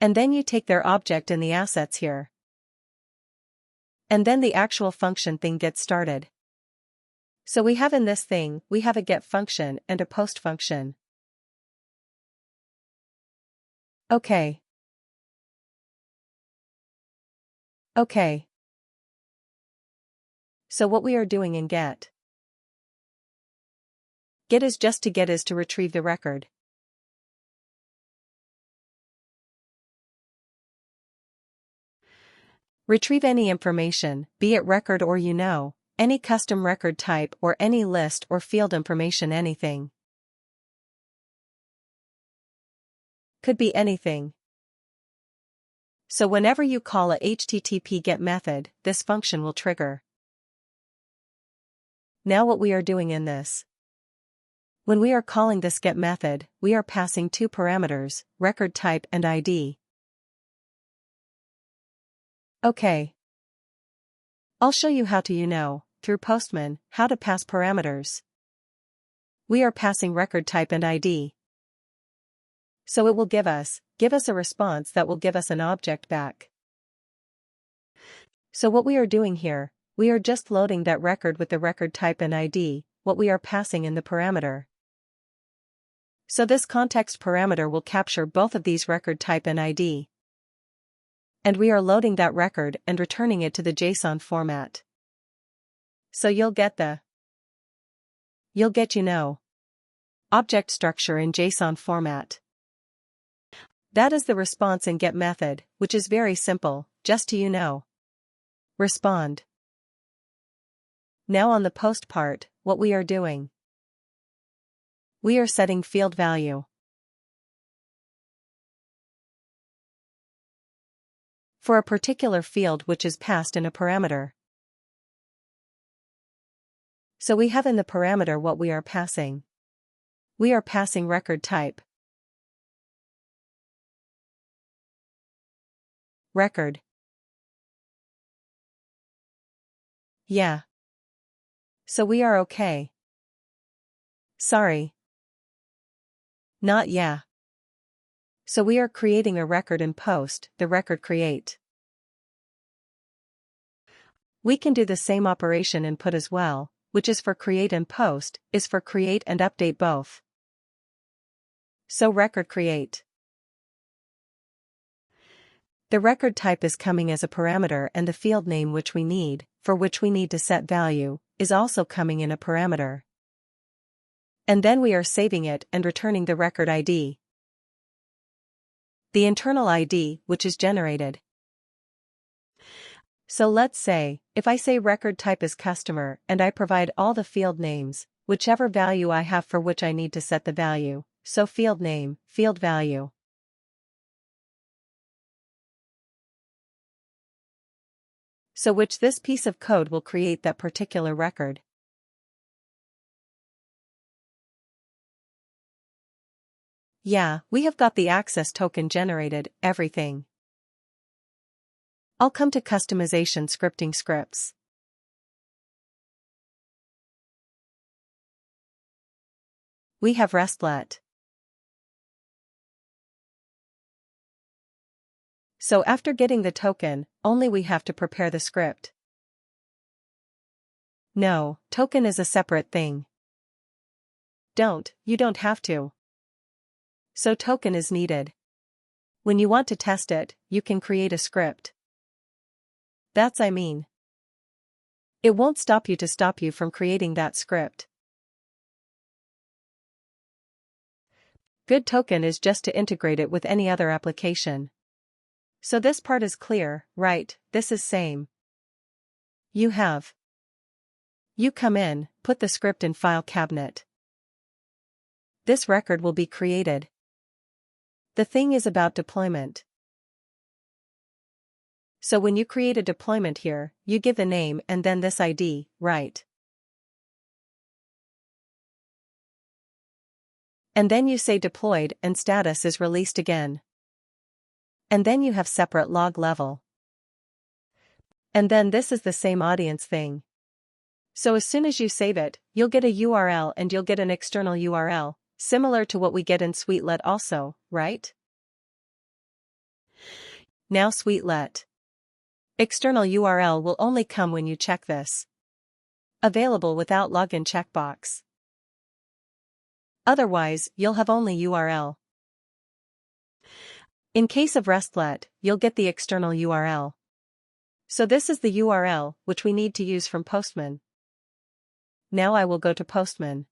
And then you take their object and the assets here. And then the actual function thing gets started. So we have in this thing, we have a get function and a post function. Okay. Okay. So what we are doing in get is just to get is to retrieve the record. Retrieve any information, be it record or any custom record type or any list or field information, anything. Could be anything. So whenever you call a HTTP GET method, this function will trigger. Now what we are doing in this. When we are calling this GET method, we are passing two parameters, record type and ID. Okay. I'll show you how to through Postman, how to pass parameters. We are passing record type and ID. So it will give us a response that will give us an object back. So what we are doing here, we are just loading that record with the record type and ID, what we are passing in the parameter. So this context parameter will capture both of these record type and ID. And we are loading that record and returning it to the JSON format. So you'll get object structure in JSON format. That is the response in GET method, which is very simple, just to respond. Now on the post part, what we are doing. We are setting field value. For a particular field which is passed in a parameter. So we have in the parameter what we are passing. We are passing record type. Record. Yeah. So we are okay. Sorry. Not yeah. So we are creating a record in post, the record create. We can do the same operation in put as well, which is for create and post, is for create and update both. So record create. The record type is coming as a parameter and the field name for which we need to set value, is also coming in a parameter. And then we are saving it and returning the record ID. The internal ID, which is generated. So let's say, if I say record type is customer and I provide all the field names, whichever value I have for which I need to set the value, so field name, field value. So which this piece of code will create that particular record. Yeah, we have got the access token generated, everything. I'll come to customization scripting scripts. We have RESTlet. So after getting the token, only we have to prepare the script. No, token is a separate thing. You don't have to. So token is needed. When you want to test it, you can create a script. It won't stop you from creating that script. Good token is just to integrate it with any other application. So this part is clear, right? This is same. You come in, put the script in file cabinet. This record will be created. The thing is about deployment. So when you create a deployment here, you give the name and then this ID, right? And then you say deployed and status is released again. And then you have separate log level. And then this is the same audience thing. So as soon as you save it, you'll get a URL and you'll get an external URL, similar to what we get in SuiteLet also, right? Now SuiteLet. External URL will only come when you check this. Available without login checkbox. Otherwise, you'll have only URL. In case of RESTlet, you'll get the external URL. So this is the URL, which we need to use from Postman. Now I will go to Postman.